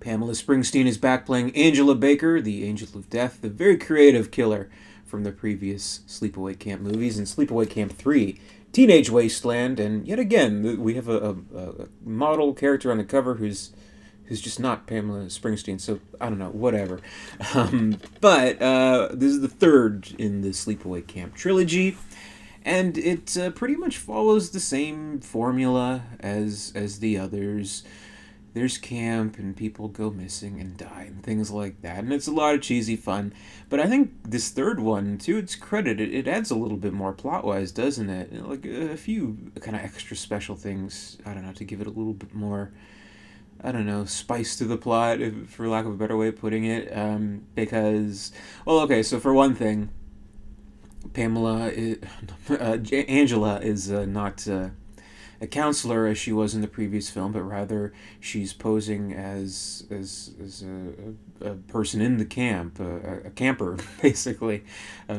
Pamela Springsteen is back playing Angela Baker, the Angel of Death, the very creative killer from the previous Sleepaway Camp movies. In Sleepaway Camp 3, Teenage Wasteland, and yet again, we have a model character on the cover who's just not Pamela Springsteen, so I don't know, whatever. But this is the third in the Sleepaway Camp trilogy, and it pretty much follows the same formula as the others. There's camp and people go missing and die and things like that, and it's a lot of cheesy fun. But I think this third one, to its credit, it adds a little bit more plot wise, doesn't it? Like a few kind of extra special things, I don't know, to give it a little bit more, I don't know, spice to the plot, for lack of a better way of putting it. Because, well, okay, so for one thing, Angela is not a counselor as she was in the previous film, but rather she's posing as a person in the camp, a camper, basically.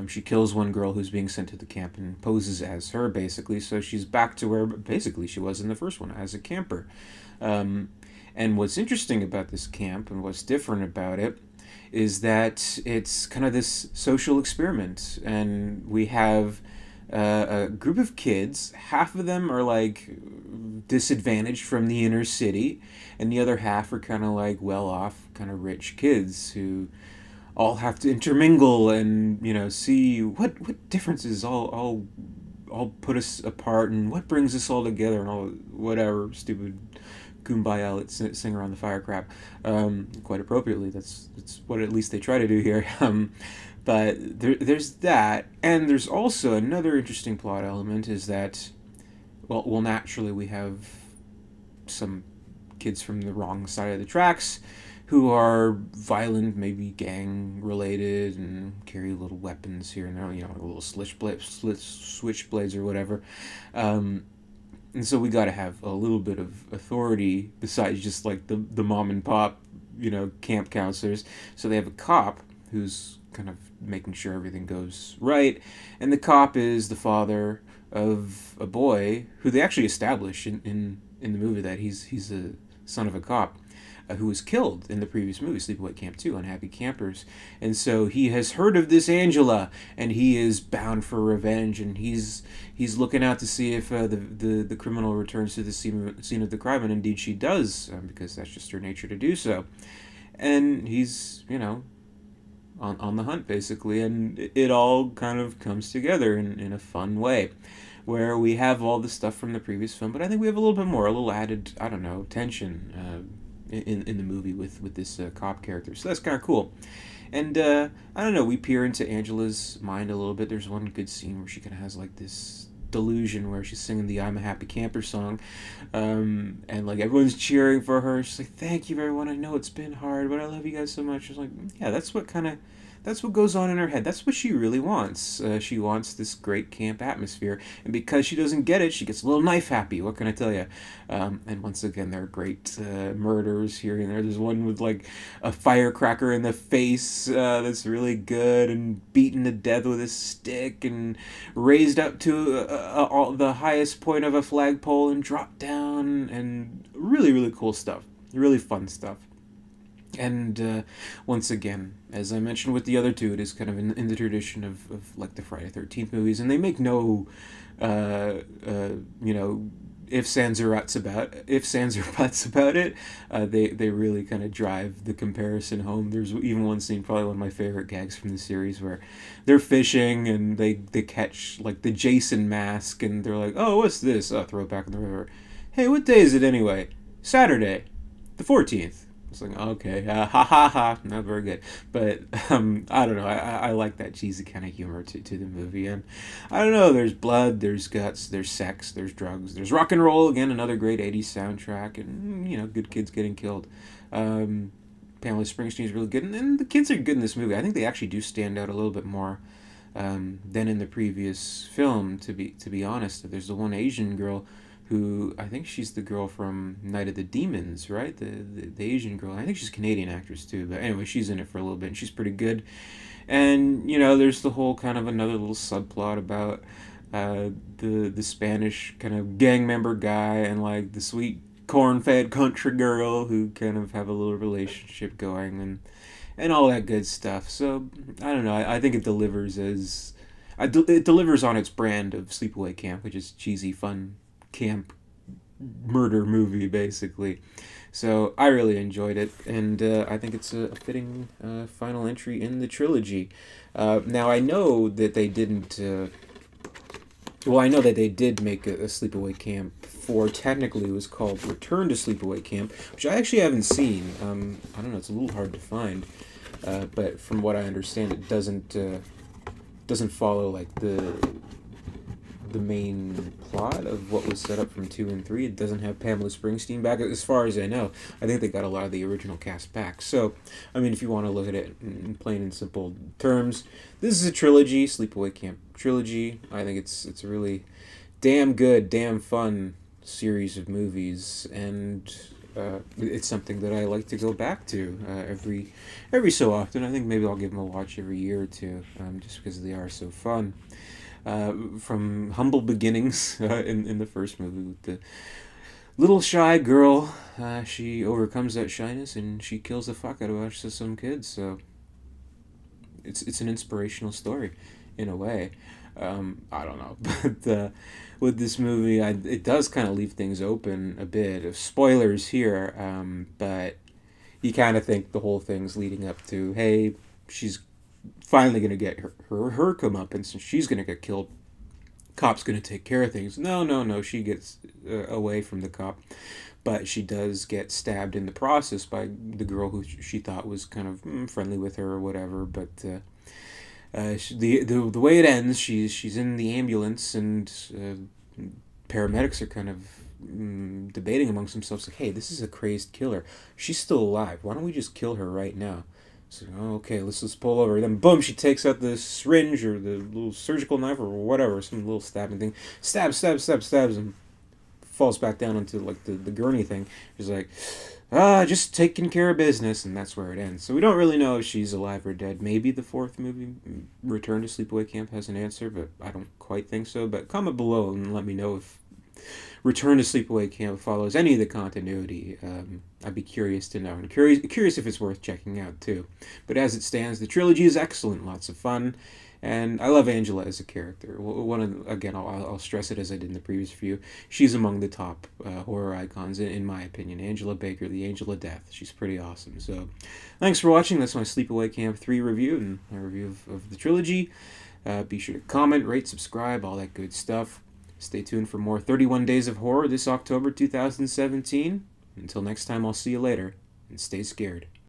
She kills one girl who's being sent to the camp and poses as her, basically, so she's back to where, basically, she was in the first one, as a camper. And what's interesting about this camp and what's different about it is that it's kind of this social experiment, and we have a group of kids. Half of them are like disadvantaged from the inner city, and the other half are kind of like well-off, kind of rich kids who all have to intermingle and see what differences all put us apart and what brings us all together and all whatever stupid kumbaya, let's sing around the fire crap. Quite appropriately, that's what at least they try to do here. But there's that, and there's also another interesting plot element is that, well, naturally we have some kids from the wrong side of the tracks who are violent, maybe gang related, and carry little weapons here and there, little switchblades or whatever. And so we got to have a little bit of authority besides just like the mom and pop, camp counselors. So they have a cop who's kind of making sure everything goes right, and the cop is the father of a boy who they actually establish in the movie that he's a son of a cop who was killed in the previous movie, Sleepaway Camp 2, Unhappy Campers. And so he has heard of this Angela, and he is bound for revenge, and he's looking out to see if the criminal returns to the scene of the crime, and indeed she does, because that's just her nature to do so. And he's, on the hunt, basically, and it all kind of comes together in a fun way, where we have all the stuff from the previous film, but I think we have a little bit more, a little added, I don't know, tension in the movie with this cop character. So that's kind of cool. And I don't know, we peer into Angela's mind a little bit. There's one good scene where she kind of has like this delusion where she's singing the I'm a Happy Camper song, and like everyone's cheering for her. She's like, thank you everyone, I know it's been hard, but I love you guys so much. She's like, yeah, that's what goes on in her head. That's what she really wants. She wants this great camp atmosphere, and because she doesn't get it, she gets a little knife happy. What can I tell you? And once again, there are great murders here and there. There's one with like a firecracker in the face that's really good, and beaten to death with a stick, and raised up to the highest point of a flagpole and dropped down, and really, really cool stuff. Really fun stuff. And once again, as I mentioned with the other two, it is kind of in the tradition of like the Friday 13th movies, and they make no, ifs, ands, or buts about it. They really kind of drive the comparison home. There's even one scene, probably one of my favorite gags from the series, where they're fishing and they catch like the Jason mask, and they're like, oh, what's this? Oh, throw it back in the river. Hey, what day is it anyway? Saturday, the 14th. It's like, okay, ha ha ha, not very good. But I don't know, I like that cheesy kind of humor to the movie. And I don't know, there's blood, there's guts, there's sex, there's drugs, there's rock and roll, again, another great 80s soundtrack, and, good kids getting killed. Pamela Springsteen is really good, and the kids are good in this movie. I think they actually do stand out a little bit more than in the previous film, to be honest. There's the one Asian girl who, I think she's the girl from Night of the Demons, right? The Asian girl. I think she's a Canadian actress too, but anyway, she's in it for a little bit, and she's pretty good. And, there's the whole kind of another little subplot about the Spanish kind of gang member guy and, like, the sweet corn-fed country girl who kind of have a little relationship going, and all that good stuff. So I don't know. I think it delivers as it delivers on its brand of Sleepaway Camp, which is cheesy, fun camp murder movie, basically. So I really enjoyed it, and I think it's a fitting final entry in the trilogy. Now I know that they didn't. Well, I know that they did make a Sleepaway Camp 4. Technically, it was called Return to Sleepaway Camp, which I actually haven't seen. I don't know. It's a little hard to find, but from what I understand, it doesn't follow like the main plot of what was set up from 2 and 3. It doesn't have Pamela Springsteen back, as far as I know. I think they got a lot of the original cast back. So, I mean, if you want to look at it in plain and simple terms, this is a trilogy, Sleepaway Camp trilogy. I think it's a really damn good, damn fun series of movies, and it's something that I like to go back to every so often. I think maybe I'll give them a watch every year or two, just because they are so fun. From humble beginnings in the first movie with the little shy girl, she overcomes that shyness and she kills the fuck out of some kids. So it's an inspirational story, in a way. I don't know, but with this movie, it does kind of leave things open a bit. Of spoilers here, but you kind of think the whole thing's leading up to, hey, she's finally going to get her comeuppance, and she's going to get killed. Cop's going to take care of things. No. She gets away from the cop, but she does get stabbed in the process by the girl who she thought was kind of friendly with her or whatever. But the way it ends, she's in the ambulance, and paramedics are kind of debating amongst themselves, like, hey, this is a crazed killer. She's still alive. Why don't we just kill her right now? So, okay, let's just pull over. Then, boom, she takes out the syringe or the little surgical knife or whatever, some little stabbing thing. Stabs, and falls back down onto, like, the gurney thing. She's like, just taking care of business, and that's where it ends. So we don't really know if she's alive or dead. Maybe the fourth movie, Return to Sleepaway Camp, has an answer, but I don't quite think so. But comment below and let me know if Return to Sleepaway Camp follows any of the continuity. I'd be curious to know, and curious if it's worth checking out too. But as it stands, the trilogy is excellent, lots of fun, and I love Angela as a character. Again, I'll stress it as I did in the previous review. She's among the top horror icons in my opinion. Angela Baker, the Angel of Death. She's pretty awesome. So, thanks for watching. That's my Sleepaway Camp 3 review and my review of the trilogy. Be sure to comment, rate, subscribe, all that good stuff. Stay tuned for more 31 Days of Horror this October 2017. Until next time, I'll see you later, and stay scared.